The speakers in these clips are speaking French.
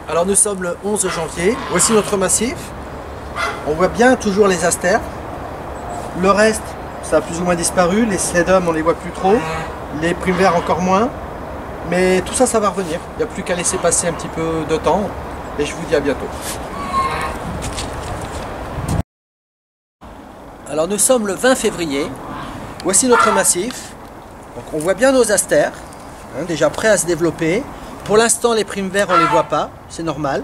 Alors nous sommes le 11 janvier, voici notre massif. On voit bien toujours les astères. Le reste, ça a plus ou moins disparu. Les sedums, on les voit plus trop. Les primes verts encore moins. Mais tout ça, ça va revenir. Il n'y a plus qu'à laisser passer un petit peu de temps. Et je vous dis à bientôt. Alors nous sommes le 20 février. Voici notre massif. Donc on voit bien nos astères, déjà prêts à se développer. Pour l'instant, les primes verts, on ne les voit pas, c'est normal.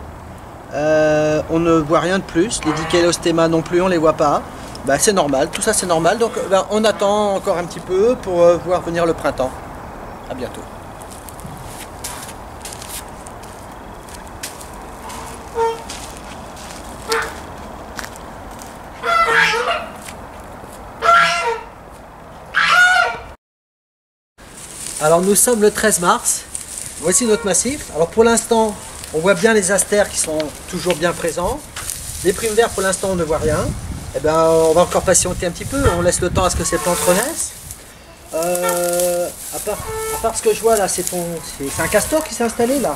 On ne voit rien de plus. Les Dichelostemma non plus, on ne les voit pas. Ben, c'est normal, tout ça c'est normal. Donc ben, on attend encore un petit peu pour voir venir le printemps. À bientôt. Alors nous sommes le 13 mars. Voici notre massif. Alors pour l'instant, on voit bien les astères qui sont toujours bien présents. Les primes verts, pour l'instant, on ne voit rien. Eh ben, on va encore patienter un petit peu. On laisse le temps à ce que ces plantes renaissent. À part ce que je vois là, c'est un castor qui s'est installé là.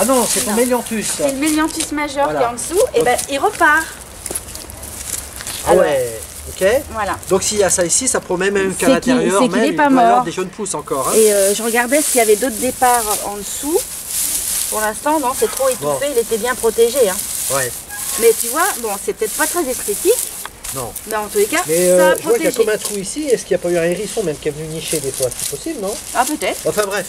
Ah non, c'est ton mélianthus. C'est le mélianthus majeur voilà. qui est en dessous. Et ben, il repart. Ah alors, ouais. Ok. Voilà. Donc s'il y a ça ici, ça promet même qu'à l'intérieur, il doit y avoir des jeunes pousses encore. Hein. Et je regardais s'il y avait d'autres départs en dessous. Pour l'instant, non, c'est trop étouffé. Bon. Il était bien protégé. Hein. Ouais. Mais tu vois, bon, c'est peut-être pas très esthétique. Non. Mais en tous les cas, mais ça a je vois qu'il y a protégé. comme un trou ici. Est-ce qu'il n'y a pas eu un hérisson même qui est venu nicher des fois? C'est possible, non? Ah, peut-être. Enfin bref.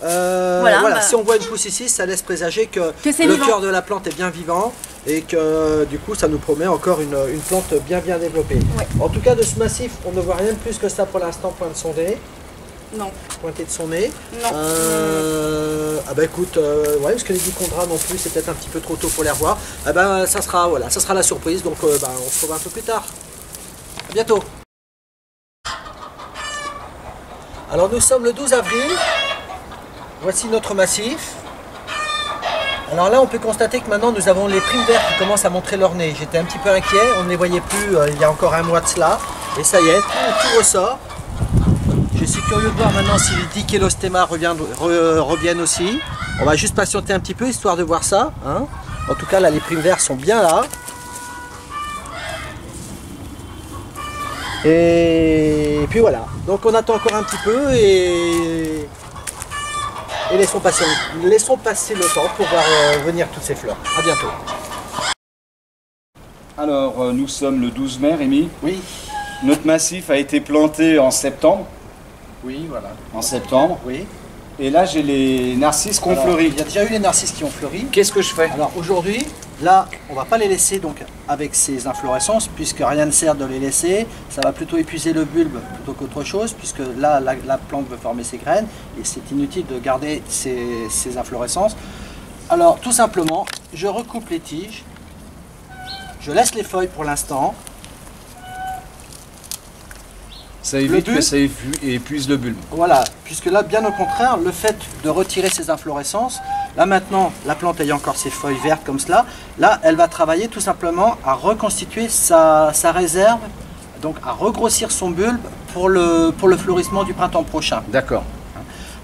Voilà, bah... Si on voit une pousse ici, ça laisse présager que le cœur de la plante est bien vivant et que du coup ça nous promet encore une plante bien développée. Ouais. En tout cas de ce massif, on ne voit rien de plus que ça pour l'instant, point de son nez. Non. Pointé de son nez. Non. Ah bah écoute, ouais, parce que les dichondras non plus, c'est peut-être un petit peu trop tôt pour les revoir. Ah ben ça sera la surprise, donc on se revoit un peu plus tard. À bientôt. Alors nous sommes le 12 avril. Voici notre massif. Alors là, on peut constater que maintenant, nous avons les primes vertes qui commencent à montrer leur nez. J'étais un petit peu inquiet, on ne les voyait plus il y a encore un mois de cela. Et ça y est, tout ressort. Je suis curieux de voir maintenant si les Dichelostemma reviennent aussi. On va juste patienter un petit peu, histoire de voir ça. Hein. En tout cas, là, les primes vertes sont bien là. Et puis voilà. Donc on attend encore un petit peu et laissons passer le temps pour voir venir toutes ces fleurs. À bientôt. Alors, nous sommes le 12 mai, Rémi. Oui. Notre massif a été planté en septembre. Oui, voilà. En septembre. Oui. Et là, j'ai les narcisses qui ont fleuri. Il y a déjà eu les narcisses qui ont fleuri. Qu'est-ce que je fais? Alors aujourd'hui, là, on ne va pas les laisser donc avec ces inflorescences, puisque rien ne sert de les laisser. Ça va plutôt épuiser le bulbe plutôt qu'autre chose, puisque là, la plante veut former ses graines, et c'est inutile de garder ces inflorescences. Alors, tout simplement, je recoupe les tiges, je laisse les feuilles pour l'instant. Ça évite que ça épuise le bulbe. Voilà, puisque là, bien au contraire, le fait de retirer ces inflorescences, là maintenant, la plante ayant encore ses feuilles vertes comme cela, là, elle va travailler tout simplement à reconstituer sa réserve, donc à regrossir son bulbe pour le fleurissement du printemps prochain. D'accord.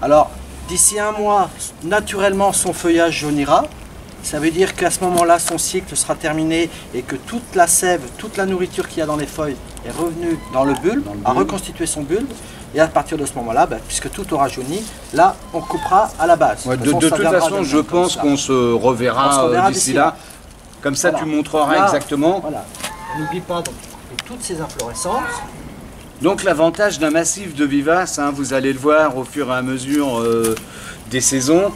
Alors, d'ici un mois, naturellement, son feuillage jaunira. Ça veut dire qu'à ce moment-là, son cycle sera terminé et que toute la sève, toute la nourriture qu'il y a dans les feuilles est revenue dans le bulbe, à reconstituer son bulbe. Et à partir de ce moment-là, puisque tout aura jauni, là, on coupera à la base. Ouais, de toute façon, je pense qu'on se reverra d'ici là. Comme ça, voilà. Tu montreras là, exactement. Voilà. N'oublie pas donc, toutes ces inflorescences. Donc l'avantage d'un massif de vivaces, hein, vous allez le voir au fur et à mesure des saisons,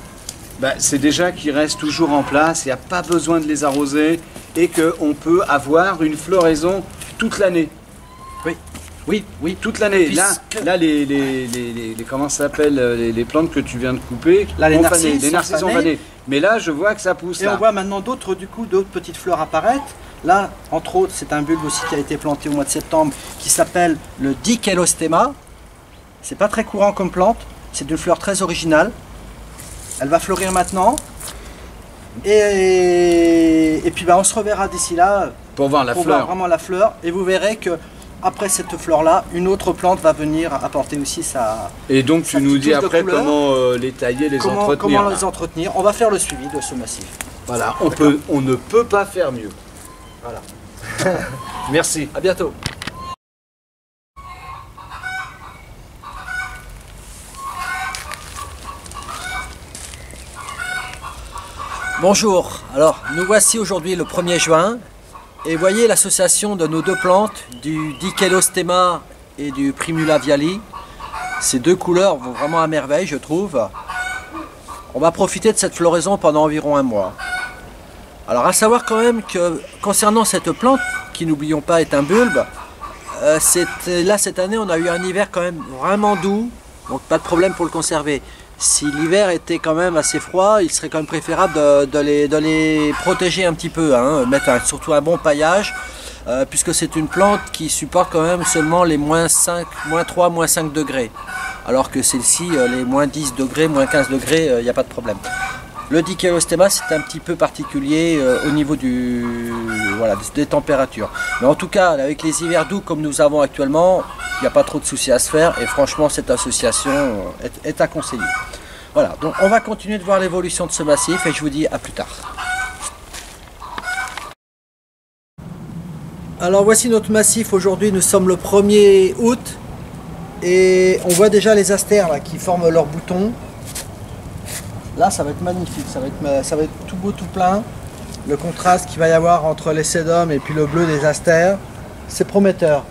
c'est déjà qu'ils restent toujours en place, il n'y a pas besoin de les arroser et qu'on peut avoir une floraison toute l'année. Oui, toute l'année. Là, comment ça s'appelle, les plantes que tu viens de couper, là, les narcisses ont fané. Mais là, je vois que ça pousse. Et on voit maintenant d'autres petites fleurs apparaître. Là, entre autres, c'est un bulbe aussi qui a été planté au mois de septembre qui s'appelle le Dichelostemma. C'est pas très courant comme plante, c'est une fleur très originale. Elle va fleurir maintenant. Et puis on se reverra d'ici là pour voir la fleur. Voir vraiment la fleur. Et vous verrez que après cette fleur-là, une autre plante va venir apporter aussi sa... Et donc tu nous dis petite touche de après couleur. comment les tailler, les entretenir. Comment là. les entretenir. On va faire le suivi de ce massif. Voilà, on ne peut pas faire mieux. Voilà. Merci. À bientôt. Bonjour, alors nous voici aujourd'hui le 1er juin et voyez l'association de nos deux plantes, du Dichelostema et du Primula viali. Ces deux couleurs vont vraiment à merveille, je trouve. On va profiter de cette floraison pendant environ un mois. Alors à savoir quand même que concernant cette plante, qui n'oublions pas est un bulbe, là cette année on a eu un hiver quand même vraiment doux, donc pas de problème pour le conserver. Si l'hiver était quand même assez froid, il serait quand même préférable de les protéger un petit peu, hein, mettre surtout un bon paillage, puisque c'est une plante qui supporte quand même seulement les -5, -3, -5 degrés. Alors que celle-ci, les -10 degrés, -15 degrés, il n'y a pas de problème. Le Dichelostema, c'est un petit peu particulier au niveau des températures. Mais en tout cas, avec les hivers doux comme nous avons actuellement, il n'y a pas trop de soucis à se faire et franchement, cette association est à conseiller. Voilà, donc on va continuer de voir l'évolution de ce massif et je vous dis à plus tard. Alors voici notre massif. Aujourd'hui, nous sommes le 1er août et on voit déjà les astères là, qui forment leurs boutons. Là, ça va être magnifique, ça va être tout beau, tout plein. Le contraste qu'il va y avoir entre les sédums et puis le bleu des astères, c'est prometteur.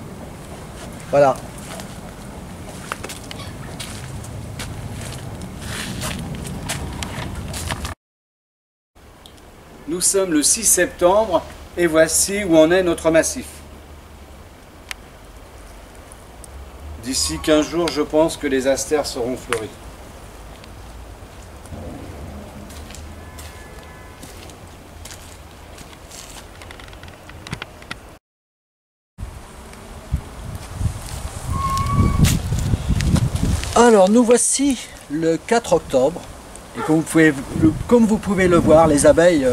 Voilà. Nous sommes le 6 septembre et voici où en est notre massif. D'ici 15 jours, je pense que les astères seront fleuries. Alors nous voici le 4 octobre et comme vous pouvez le voir, les abeilles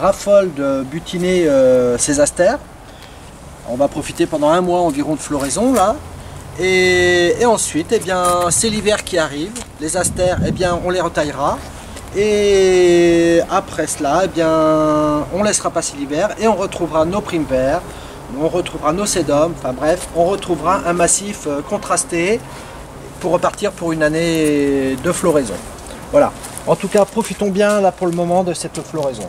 raffolent de butiner ces astères. On va profiter pendant un mois environ de floraison là et ensuite eh bien c'est l'hiver qui arrive, les astères eh bien on les retaillera et après cela eh bien on laissera passer l'hiver et on retrouvera nos primes verts, on retrouvera nos sédums, enfin bref on retrouvera un massif contrasté pour repartir pour une année de floraison. Voilà, en tout cas profitons bien là pour le moment de cette floraison.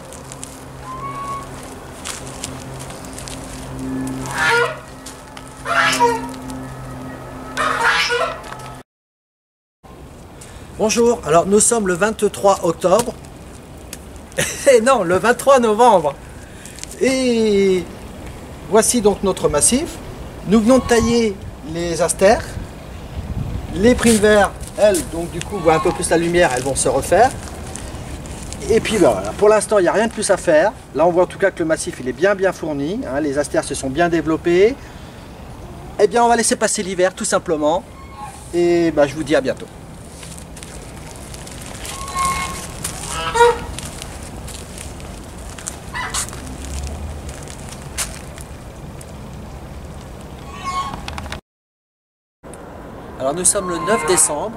Bonjour, alors nous sommes le 23 octobre et non, le 23 novembre et voici donc notre massif. Nous venons de tailler les astères. Les primes verts, elles, donc du coup, voient un peu plus la lumière, elles vont se refaire. Et puis ben, voilà, pour l'instant, il n'y a rien de plus à faire. Là, on voit en tout cas que le massif, il est bien fourni. Hein, les astères se sont bien développées. Eh bien, on va laisser passer l'hiver, tout simplement. Et ben, je vous dis à bientôt. Alors nous sommes le 9 décembre,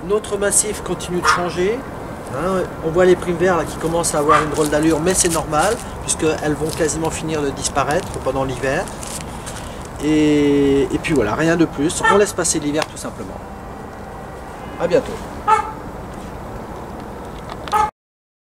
notre massif continue de changer, hein, on voit les primes verts là, qui commencent à avoir une drôle d'allure, mais c'est normal, puisqu'elles vont quasiment finir de disparaître pendant l'hiver. Et puis voilà, rien de plus, on laisse passer l'hiver tout simplement. À bientôt.